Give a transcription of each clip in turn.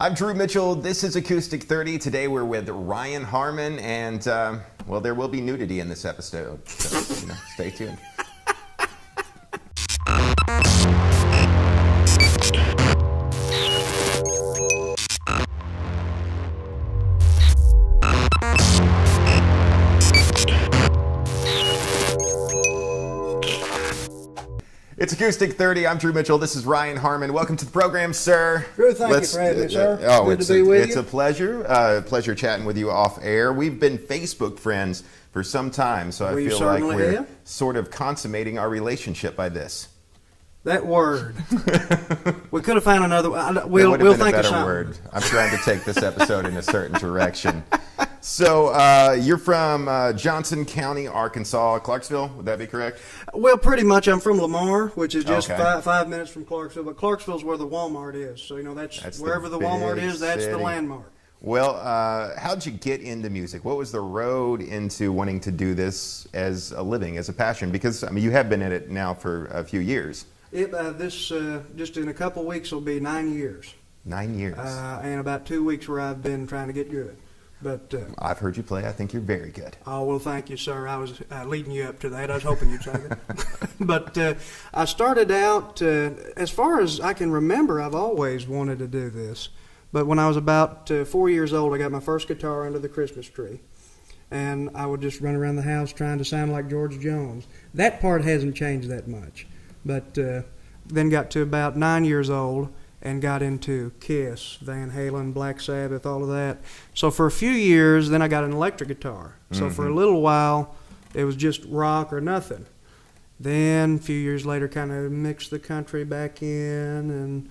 I'm Drew Mitchell. This is Acoustic 30. Today we're with Ryan Harmon, and well, there will be nudity in this episode, so stay tuned. It's Acoustic 30. I'm Drew Mitchell. This is Ryan Harmon. Welcome to the program, sir. Drew, thank you for having me, sir. Good to be with you. It's a pleasure. Pleasure chatting with you off air. We've been Facebook friends for some time, so I feel like we're sort of consummating our relationship by this. That word. We could have found another. We'll think of something. Word. I'm trying to take this episode in a certain direction. So you're from Johnson County, Arkansas, Clarksville. Would that be correct? Well, pretty much. I'm from Lamar, which is just 5 minutes from Clarksville. But Clarksville's where the Walmart is. So that's wherever the Walmart is. That's the landmark. Well, how'd you get into music? What was the road into wanting to do this as a living, as a passion? Because you have been in it now for a few years. This just in a couple weeks will be 9 years. 9 years. And about 2 weeks where I've been trying to get good. But I've heard you play. I think you're very good. Oh, well, thank you, sir. I was leading you up to that. I was hoping you'd say that. But I started out, as far as I can remember, I've always wanted to do this. But when I was about 4 years old, I got my first guitar under the Christmas tree. And I would just run around the house trying to sound like George Jones. That part hasn't changed that much. But then got to about 9 years old and got into Kiss, Van Halen, Black Sabbath, all of that. So for a few years, then I got an electric guitar. So for a little while, it was just rock or nothing. Then a few years later, kind of mixed the country back in.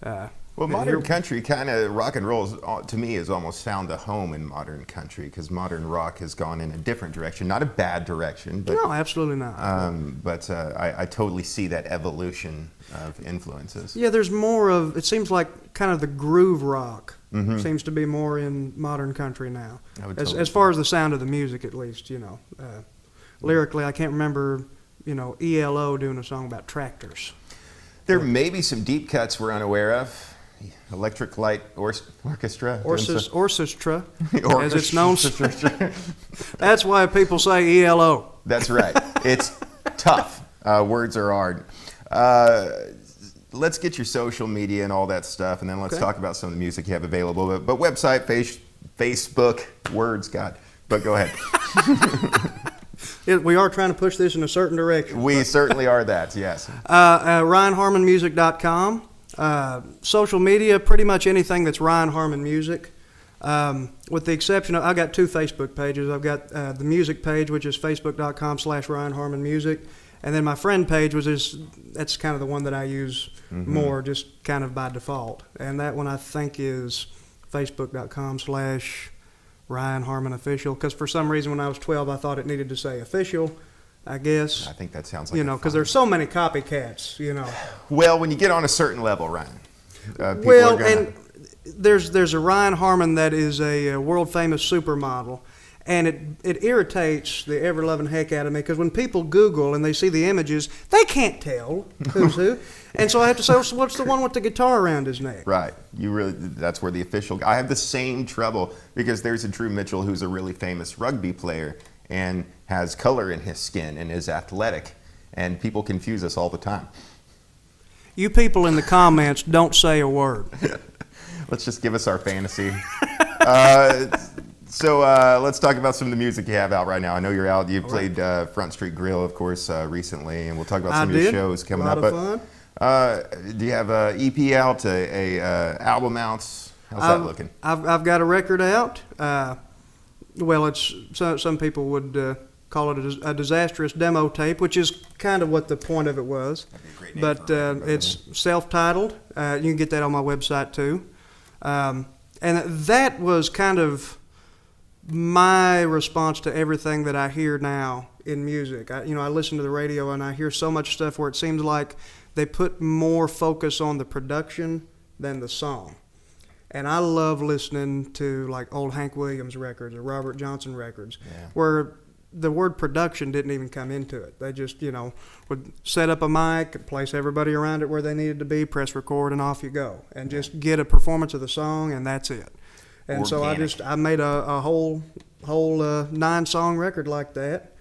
And well, modern country, kind of rock and roll, to me, has almost found a home in modern country, because modern rock has gone in a different direction. Not a bad direction. But, no, absolutely not. But I totally see that evolution of influences. Yeah, there's more of, it seems like kind of the groove rock seems to be more in modern country now. As far as the sound of the music, at least, lyrically, I can't remember, ELO doing a song about tractors. There may be some deep cuts we're unaware of. Electric Light Orchestra. Orchestra, as it's known. That's why people say ELO. That's right. It's tough. Words are hard. Let's get your social media and all that stuff, and then let's talk about some of the music you have available. But website, Facebook, words, God. But go ahead. We are trying to push this in a certain direction. We certainly are that, yes. RyanHarmonMusic.com. Social media, pretty much anything that's Ryan Harmon Music. With the exception of, I've got 2 Facebook pages. I've got the music page, which is facebook.com/Ryan Harmon Music. And then my friend page, that's kind of the one that I use more, just kind of by default. And that one I think is facebook.com/Ryan Harmon Official. Because for some reason when I was 12, I thought it needed to say official, I guess. I think that sounds like because there's so many copycats, Well, when you get on a certain level, Ryan, and there's a Ryan Harmon that is a world famous supermodel, and it irritates the ever-loving heck out of me, because when people Google and they see the images, they can't tell who's who. And so I have to say, so what's the one with the guitar around his neck? Right. That's where the official... I have the same trouble, because there's a Drew Mitchell who's a really famous rugby player and has color in his skin and is athletic, and people confuse us all the time. You people in the comments don't say a word. Let's just give us our fantasy. So let's talk about some of the music you have out right now. I know you're out. You played Front Street Grill, of course, recently, and we'll talk about some of your shows coming up. A lot of fun. Do you have an EP out, a album out? How's that looking? I've got a record out. Well, it's some people would call it a disastrous demo tape, which is kind of what the point of it was. But it's self-titled. You can get that on my website too. And that was kind of my response to everything that I hear now in music. I listen to the radio and I hear so much stuff where it seems like they put more focus on the production than the song. And I love listening to like old Hank Williams records or Robert Johnson records, where the word production didn't even come into it. They just, would set up a mic, place everybody around it where they needed to be, press record, and off you go, and just get a performance of the song, and that's it. And Organic. so I made a whole 9-song record like that,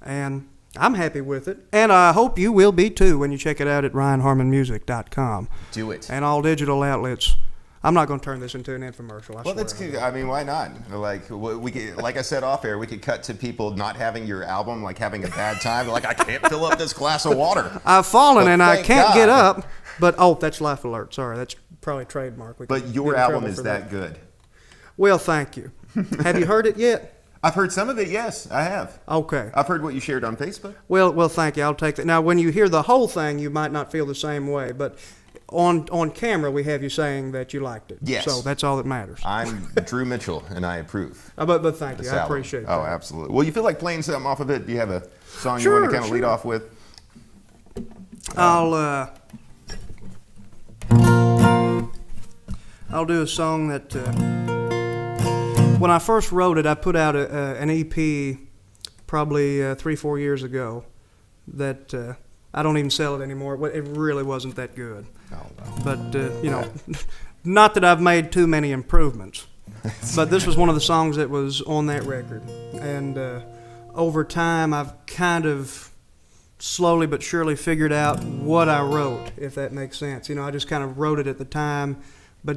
and I'm happy with it. And I hope you will be too when you check it out at RyanHarmonMusic.com. Do it. And all digital outlets. I'm not going to turn this into an infomercial. Well, that's good. I mean, why not? Like we could, like I said off air, we could cut to people not having your album, like having a bad time. Like, I can't fill up this glass of water. I've fallen But and I thank can't God. get up. But that's Life Alert. Sorry, that's probably trademark. We But could your get in album trouble is for that good. Well, thank you. Have you heard it yet? I've heard some of it. Yes, I have. Okay. I've heard what you shared on Facebook. Well, thank you. I'll take that. Now, when you hear the whole thing, you might not feel the same way, but on camera, we have you saying that you liked it. Yes. So that's all that matters. I'm Drew Mitchell, and I approve. But thank you. this I album. appreciate Oh, that. absolutely. Well, you feel like playing something off of it? Do you have a song Sure, you want to kind of sure. lead off with? I'll do a song that when I first wrote it, I put out an EP probably 3-4 years ago that I don't even sell it anymore. It really wasn't that good. Oh, no. But not that I've made too many improvements. But this was one of the songs that was on that record, and over time I've kind of slowly but surely figured out what I wrote, if that makes sense. I just kind of wrote it at the time, but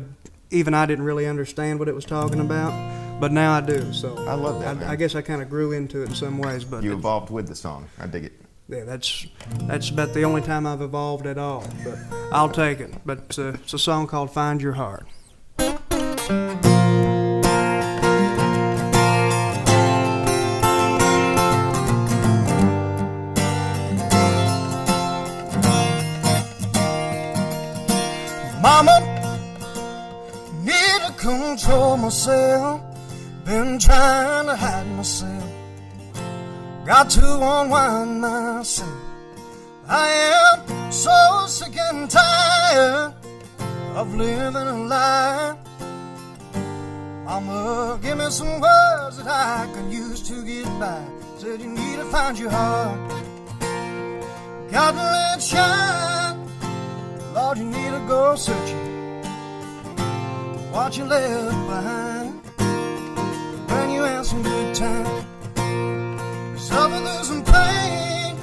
even I didn't really understand what it was talking about. But now I do. So I love that, man. I guess I kind of grew into it in some ways. But You evolved with the song. I dig it. yeah, that's about the only time I've evolved at all. But I'll take it. But it's a song called "Find Your Heart." Mama, need to control myself. Been trying to hide myself. Got to unwind myself. I am so sick and tired of living a lie. Mama, give me some words that I can use to get by. Said you need to find your heart. Gotta let it shine. Lord, you need to go searching. What you left behind when you had some good time. Suffer through some pain,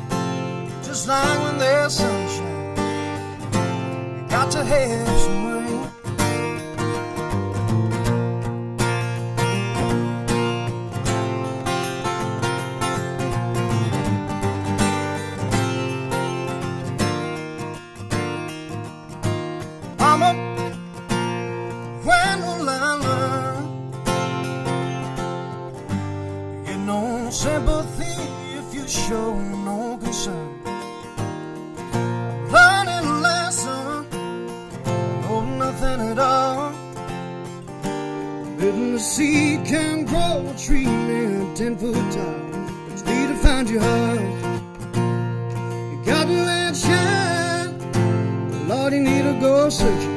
just like when there's sunshine. You got to have some rain. Mama, when will I learn? You get no sympathy if you show no concern. Learning a lesson, know nothing at all. Living the seed can grow a tree near 10 foot tall. But you need to find your heart. You gotta let it shine. Lord, you need to go searching.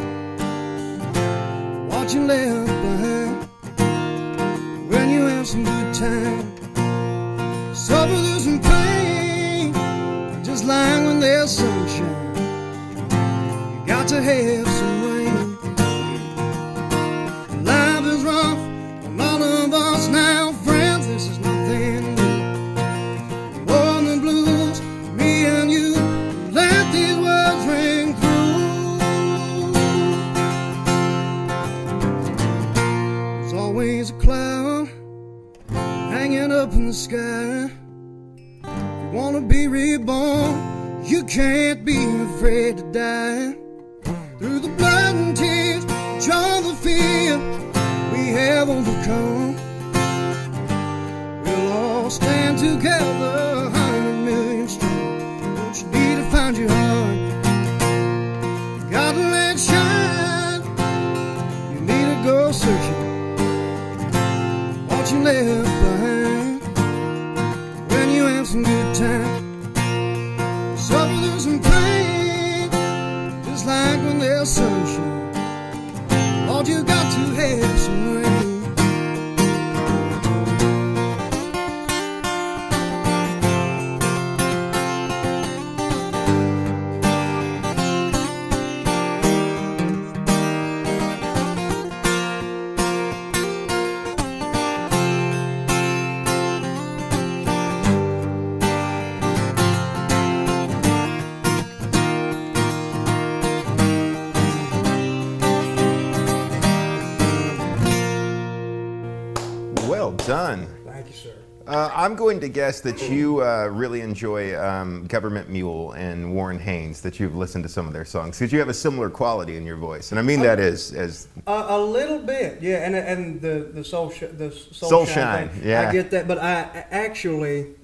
What you left behind when you have some good time. Suffer through some pain, just like when there's sunshine. You got to have some rain. Life is rough on all of us now, friends. This is nothing new. War and the blues, me and you, let these words ring through. There's always a cloud hanging up in the sky. If you wanna be reborn, you can't be afraid to die. Through the blood and tears, joy the fear we have overcome. We'll all stand together, 100 million strong. Don't you need to find your heart? You gotta let it shine. You need to go searching. What you left behind when you have some good time. Suffer through some pain, just like when there's sunshine. Lord, you got to have some rain. done. Thank you, sir. I'm going to guess that you really enjoy Government Mule and Warren Haynes, that you've listened to some of their songs, because you have a similar quality in your voice. And I mean that as a little bit, yeah, and the soul shine thing, yeah. I get that, but I actually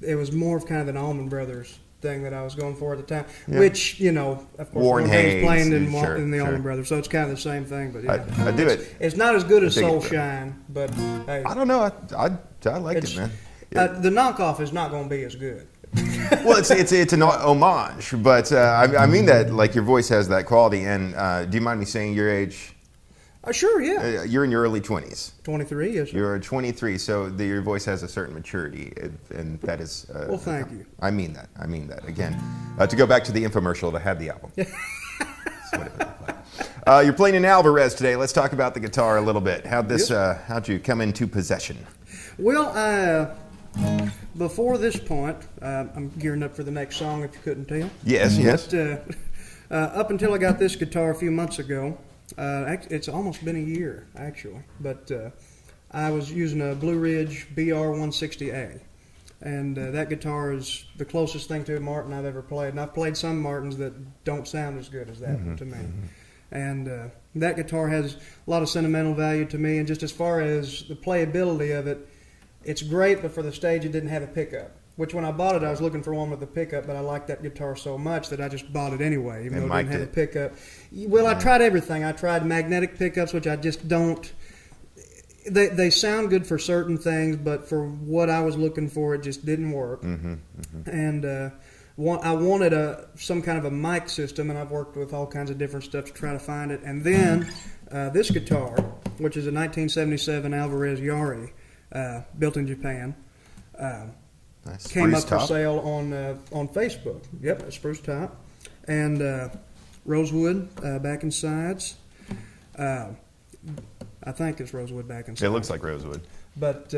it was more of kind of an Allman Brothers thing that I was going for at the time, which, you know, of course, Warren Haynes playing in sure, the sure. Allman Brothers, so it's kind of the same thing. But yeah, I do it. It's not as good as dig it, Soul though. Shine, but hey, I don't know. I like it, man. the knockoff is not going to be as good. Well, it's an homage, but I mean that like your voice has that quality. And do you mind me saying your age? Sure, yeah. You're in your early 20s. 23, yes, sir. You're 23, so your voice has a certain maturity, and that is. Well, thank you. I mean that. Again, to go back to the infomercial to have the album. That's what it looked like. You're playing an Alvarez today. Let's talk about the guitar a little bit. How'd you come into possession? Well, before this point, I'm gearing up for the next song, if you couldn't tell. Yes. But, up until I got this guitar a few months ago, it's almost been a year, actually, but I was using a Blue Ridge BR160A, and that guitar is the closest thing to a Martin I've ever played, and I've played some Martins that don't sound as good as that one to me. And that guitar has a lot of sentimental value to me, and just as far as the playability of it, it's great, but for the stage it didn't have a pickup. Which when I bought it, I was looking for one with a pickup, but I liked that guitar so much that I just bought it anyway, even though it didn't have a pickup. Well, I tried everything. I tried magnetic pickups, which I just don't. They sound good for certain things, but for what I was looking for, it just didn't work. And I wanted some kind of a mic system, and I've worked with all kinds of different stuff to try to find it. And then this guitar, which is a 1977 Alvarez Yari, built in Japan. Nice. Came Spruce up top. for sale on Facebook. Yep, a spruce top. And rosewood back and sides. I think it's rosewood back and sides. It looks like rosewood. But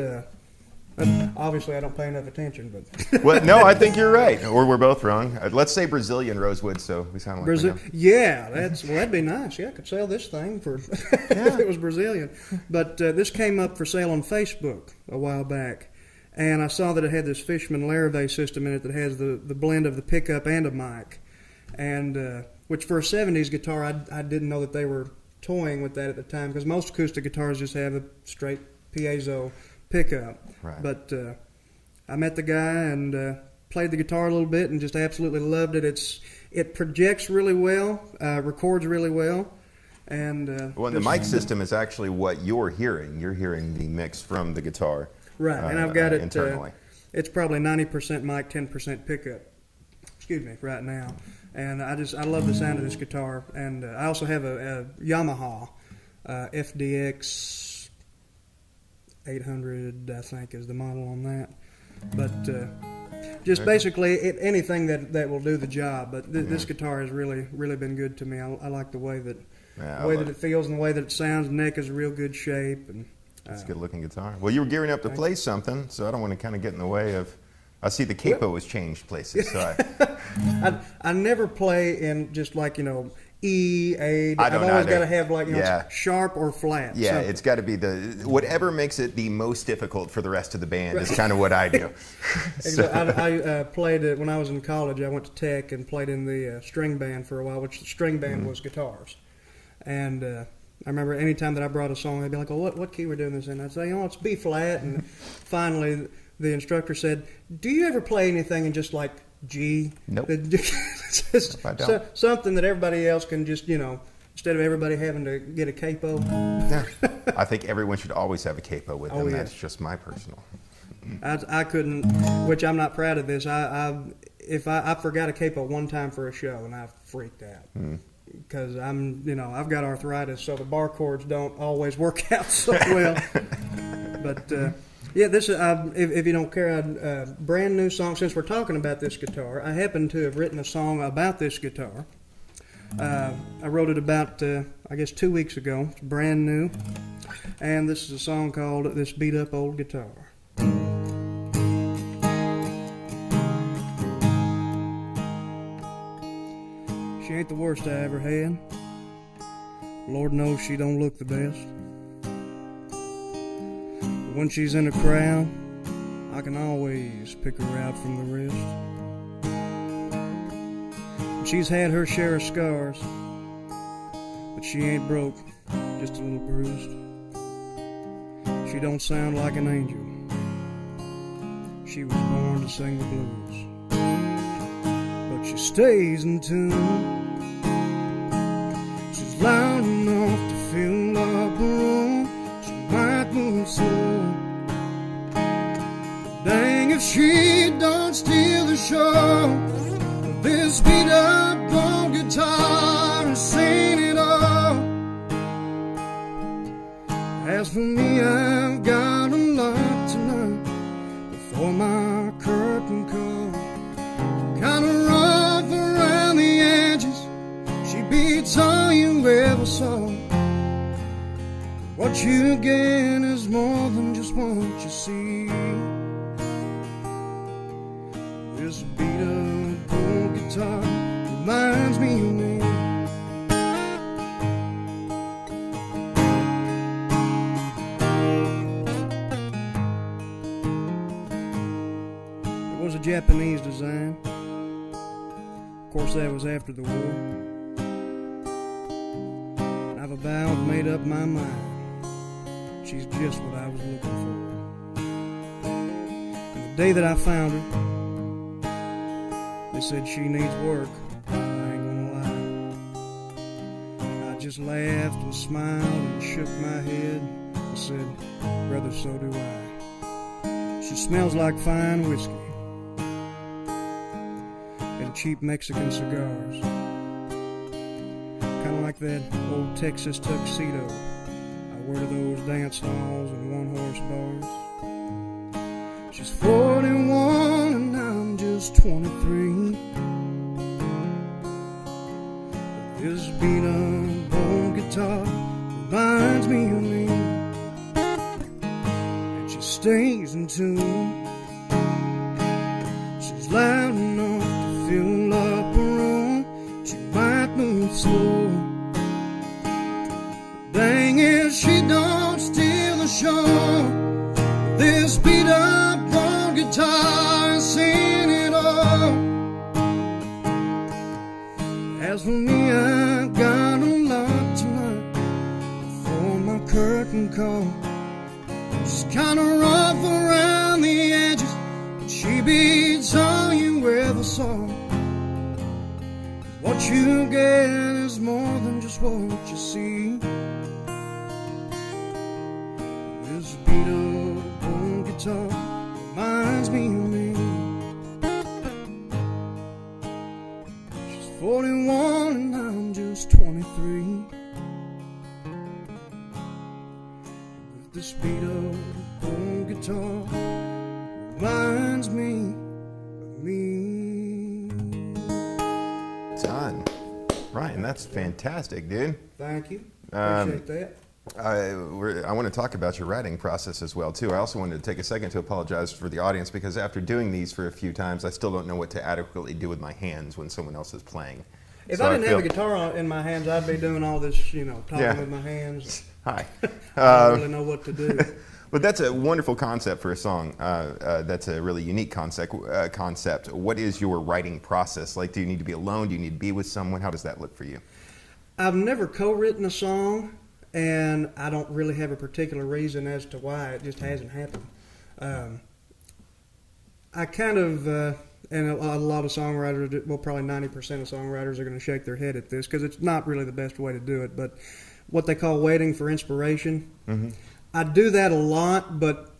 obviously I don't pay enough attention. But Well, no, I think you're right, or we're both wrong. Let's say Brazilian rosewood, so we sound like we know. Yeah, that'd be nice. Yeah, I could sell this thing for if it was Brazilian. But this came up for sale on Facebook a while back. And I saw that it had this Fishman Larrivee system in it that has the blend of the pickup and a mic. And which for a 70s guitar, I didn't know that they were toying with that at the time, because most acoustic guitars just have a straight piezo pickup. Right. But I met the guy and played the guitar a little bit and just absolutely loved it. It projects really well, records really well. And Well, the mic system is actually what you're hearing. You're hearing the mix from the guitar. Right, and I've got it internally. It's probably 90% mic, 10% pickup. Excuse me, right now. And I love the sound of this guitar. And I also have a Yamaha FDX 800, I think, is the model on that. But just basically anything that will do the job. But this guitar has really, really been good to me. I like the way that it feels and the way that it sounds. The neck is a real good shape. And it's a good-looking guitar. Well, you were gearing up to play something, so I don't want to kind of get in the way of. I see the capo has changed places. So I never play in just like, E, A. I don't I've always either. got to have like sharp or flat. Yeah, something. it's got to be whatever makes it the most difficult for the rest of the band is kind of what I do. I played it when I was in college. I went to Tech and played in the string band for a while, which the string band was guitars. And I remember any time that I brought a song, they'd be like, "Oh, what key we're doing this in?" I'd say, "Oh, it's B flat." And finally, the instructor said, "Do you ever play anything in just like G?" Nope. It's just something that everybody else can just, instead of everybody having to get a capo. Yeah. I think everyone should always have a capo with them. Oh, yeah. That's just my personal. I couldn't, which I'm not proud of this. I forgot a capo one time for a show and I freaked out. Because I've got arthritis, so the bar chords don't always work out so well. But this if you don't care, a brand new song. Since we're talking about this guitar, I happen to have written a song about this guitar. I wrote it about 2 weeks ago. It's brand new, and this is a song called "This Beat Up Old Guitar." She ain't the worst I ever had. Lord knows she don't look the best. When she's in a crowd, I can always pick her out from the rest. She's had her share of scars, but she ain't broke, just a little bruised. She don't sound like an angel. She was born to sing the blues, but she stays in tune. She's loud enough to fill up a room. She might move slow. Dang if she don't steal the show. This beat up on guitar and sing it all. As for me, I've got a lot to learn before my curtain call. Kinda rough around the edges, she beats all you ever saw. What you get is more than just what you see. This beat up old guitar reminds me of me. It was a Japanese design. Of course, that was after the war. I've about made up my mind. She's just what I was looking for. And the day that I found her, they said she needs work. I ain't gonna lie. I just laughed and smiled and shook my head and said, brother, so do I. She smells like fine whiskey and cheap Mexican cigars. Kinda like that old Texas tuxedo I wear to those dance halls and one-horse bars. She's 41 and I'm just 23. But this beat-up old guitar reminds me of me. And she stays in tune. She's loud enough to fill up a room. She might move slow. Dang if she don't steal the show. This beat up on guitar and sing it all. As for me, I got a lot to learn before my curtain call. She's kinda rough around the edges, but she beats all you ever saw. What you get is more than just what you see. This beat up on guitar reminds me of me. She's 41 and I'm just 23. This beat up on guitar reminds me of me. Done. Ryan, that's fantastic, dude. Thank you. Appreciate that. I want to talk about your writing process as well, too. I also wanted to take a second to apologize for the audience because after doing these for a few times, I still don't know what to adequately do with my hands when someone else is playing. If I didn't have a guitar in my hands, I'd be doing all this, talking with my hands. Hi. I don't really know what to do. But that's a wonderful concept for a song. That's a really unique concept. What is your writing process like? Do you need to be alone? Do you need to be with someone? How does that look for you? I've never co-written a song, and I don't really have a particular reason as to why. It just hasn't happened. I kind of, and a lot of songwriters, well, probably 90% of songwriters are going to shake their head at this because it's not really the best way to do it, but what they call waiting for inspiration. Mm-hmm. I do that a lot, but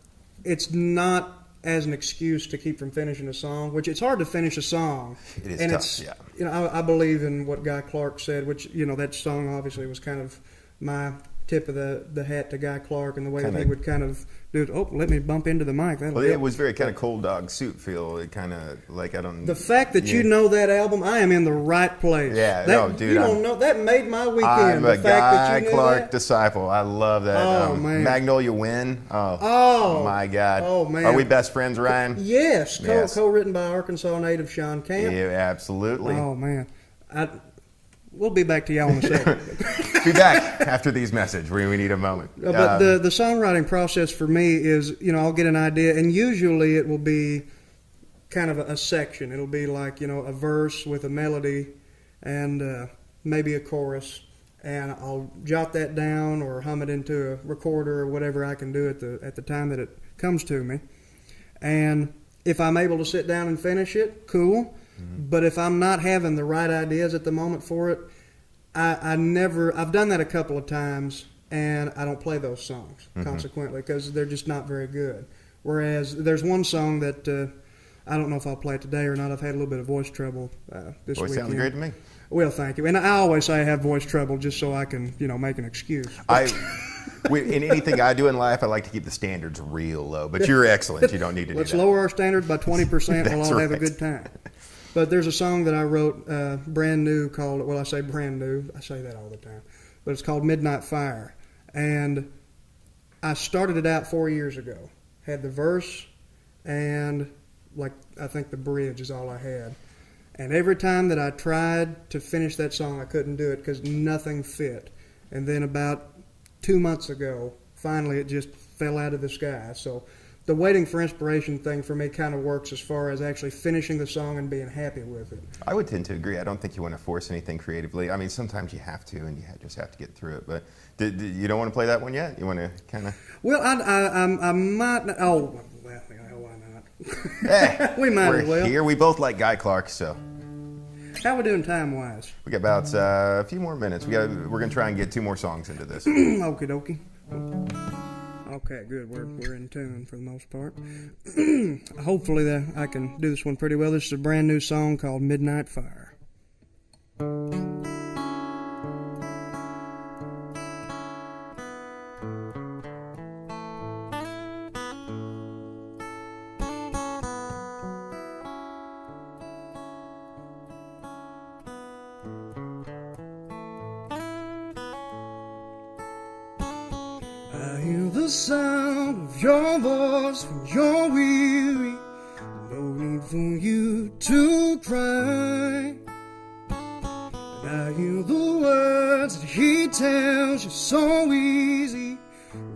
it's not as an excuse to keep from finishing a song, which it's hard to finish a song. It is and tough, yeah. I believe in what Guy Clark said, which, that song obviously was kind of my tip of the hat to Guy Clark and the way that he would kind of do it. Oh, let me bump into the mic. Well, it was very kind of Cold Dog Soup feel. It kind of like I don't. The fact that you know that album, I am in the right place. Yeah, dude. You don't know that made my weekend. I'm a Guy Clark disciple. I love that. Oh man, Magnolia Wind. Oh my God. Oh man. Are we best friends, Ryan? Yes. Co-written by Arkansas native Sean Camp. Yeah, absolutely. Oh man, We'll be back to y'all in a second. Be back after these messages. We need a moment. But the songwriting process for me is, I'll get an idea, and usually it will be kind of a section. It'll be like, a verse with a melody and maybe a chorus, and I'll jot that down or hum it into a recorder or whatever I can do at the time that it comes to me. And if I'm able to sit down and finish it, cool. But if I'm not having the right ideas at the moment for it, I've done that a couple of times, and I don't play those songs, consequently, because they're just not very good. Whereas there's one song that I don't know if I'll play it today or not. I've had a little bit of voice trouble this weekend. Sounds great to me. Well, thank you. And I always say I have voice trouble just so I can, make an excuse. In anything I do in life, I like to keep the standards real low. But you're excellent. You don't need to do that. Let's lower our standards by 20%. We'll all have a right. good time. But there's a song that I wrote brand new called, I say brand new. I say that all the time. But it's called Midnight Fire. And I started it out 4 years ago. Had the verse and, I think the bridge is all I had. And every time that I tried to finish that song, I couldn't do it because nothing fit. And then about 2 months ago, finally it just fell out of the sky. So the waiting for inspiration thing for me kind of works as far as actually finishing the song and being happy with it. I would tend to agree. I don't think you want to force anything creatively. I mean, sometimes you have to, and you just have to get through it. But you don't want to play that one yet? You want to kind of... Well, I might... Oh, well, why not? Hey, we might as well. We're here. We both like Guy Clark, so... How we doing time-wise? We got about a few more minutes. We're going to try and get 2 more songs into this. Okie dokie. Okay, good. We're in tune for the most part. Hopefully I can do this one pretty well. This is a brand new song called Midnight Fire. I hear the sound of your voice when you're weary. No need for you to cry. And I hear the words that he tells you so easy.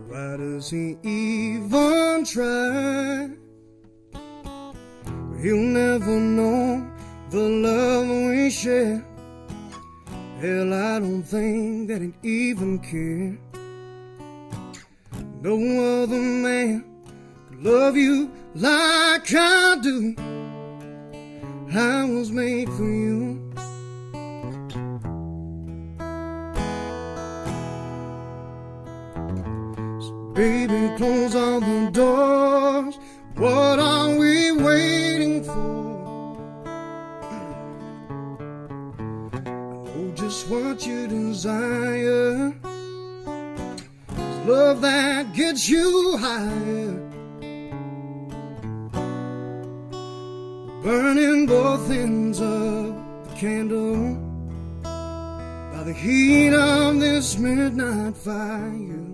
Why does he even try? He'll never know the love we share. Hell, I don't think that he'd even care. No other man could love you like I do. I was made for you. So baby, close all the doors. What are we waiting for? I know just what you desire. Love that gets you higher. Burning both ends of the candle by the heat of this midnight fire.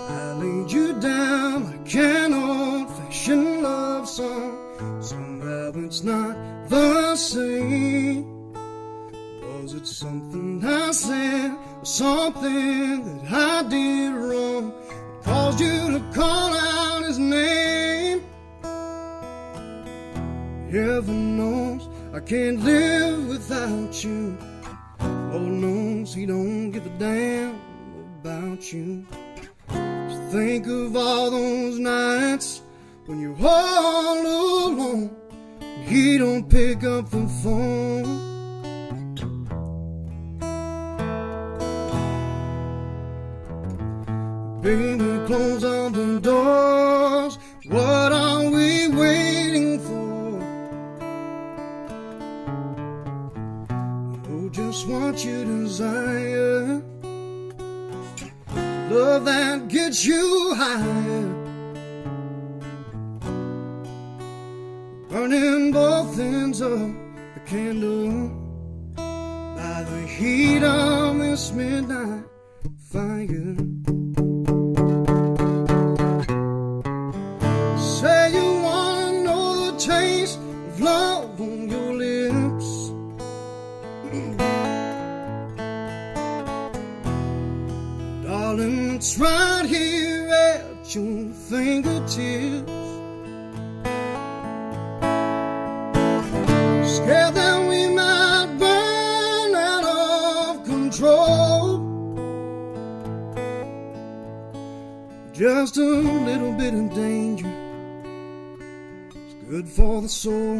I laid you down like an old-fashioned love song. Somehow it's not the same. Was it something I said or something that I did wrong that caused you to call out his name? Heaven knows I can't live without you. Lord knows he don't give a damn about you. Just think of all those nights when you're all alone, he don't pick up the phone. Baby, close all the doors. What are we waiting for? Oh, just what you desire. Love that gets you higher. Burning both ends of the candle by the heat of this midnight fire. of love on your lips. Darling, it's right here at your fingertips. Scared that we might burn out of control. Just a little bit of danger is good for the soul.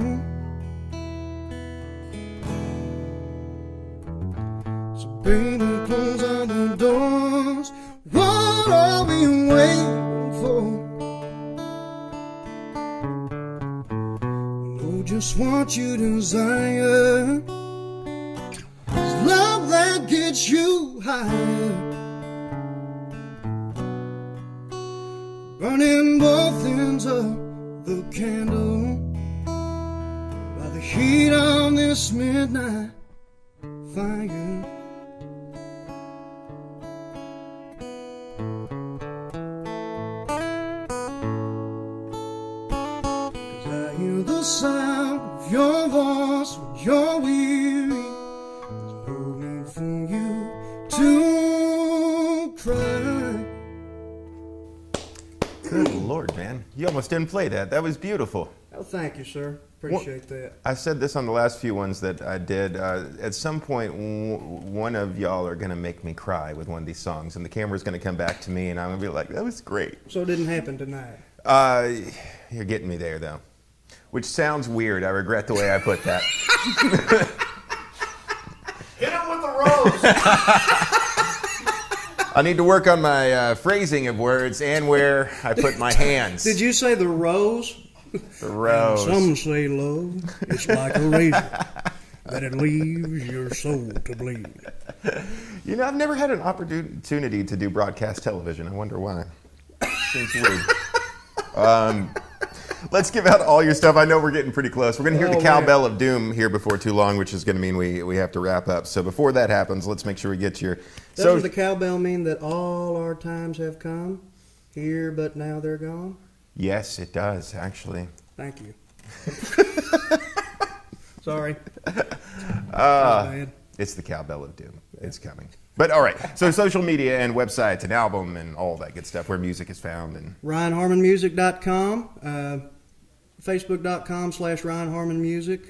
So baby, close out the doors. What are we waiting for? Know just what you desire. It's love that gets you higher. Burning both ends of the candle by the heat of this midnight fire. 'Cause I hear the sound of your voice when you're weary. There's no need for you to cry. Good Lord, man. You almost didn't play that. That was beautiful. Oh, thank you, sir. Appreciate that. I said this on the last few ones that I did. At some point, one of y'all are going to make me cry with one of these songs, and the camera's going to come back to me, and I'm going to be like, that was great. So it didn't happen tonight. You're getting me there, though. Which sounds weird. I regret the way I put that. Hit him with the rose. I need to work on my phrasing of words and where I put my hands. Did you say the rose? The rose. Some say love, it's like a razor, that it leaves your soul to bleed. You know, I've never had an opportunity to do broadcast television. I wonder why. Seems weird. Let's give out all your stuff. I know we're getting pretty close. We're going to hear the cowbell of doom here before too long, which is going to mean we have to wrap up. So before that happens, let's make sure we get your... Doesn't the cowbell mean that all our times have come? Here, but now they're gone? Yes, it does, actually. Thank you. Sorry. Bad. It's the cowbell of doom. Yeah. It's coming. But all right, so social media and websites and album and all that good stuff where music is found. And RyanHarmonMusic.com, Facebook.com/RyanHarmonMusic.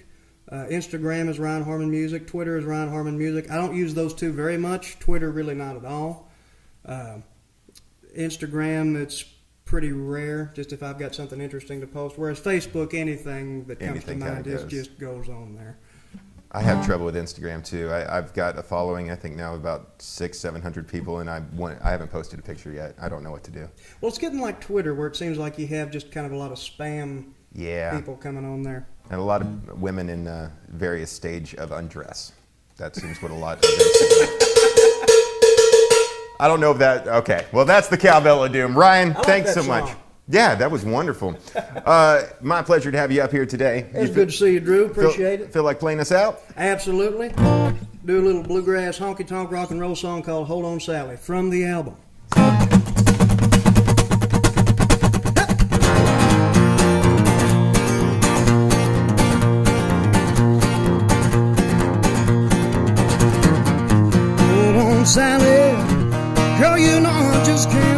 Instagram is Ryan Harmon Music. Twitter is Ryan Harmon Music. I don't use those two very much. Twitter, really not at all. Instagram, it's pretty rare, just if I've got something interesting to post. Whereas Facebook, anything that comes to mind just goes on there. I have trouble with Instagram too. I've got a following, I think now about 600-700 people, and I haven't posted a picture yet. I don't know what to do. Well, it's getting like Twitter, where it seems like you have just kind of a lot of spam people coming on there. And a lot of women in various stage of undress. That seems what a lot of it. I don't know if that... Okay, well, that's the cowbell of doom. Ryan, thanks so much. Yeah, that was wonderful. My pleasure to have you up here today. It's good to see you, Drew. Appreciate it. Feel like playing us out? Absolutely. Do a little bluegrass, honky-tonk rock and roll song called Hold On Sally from the album. Hold on, Sally, girl, you know I just can't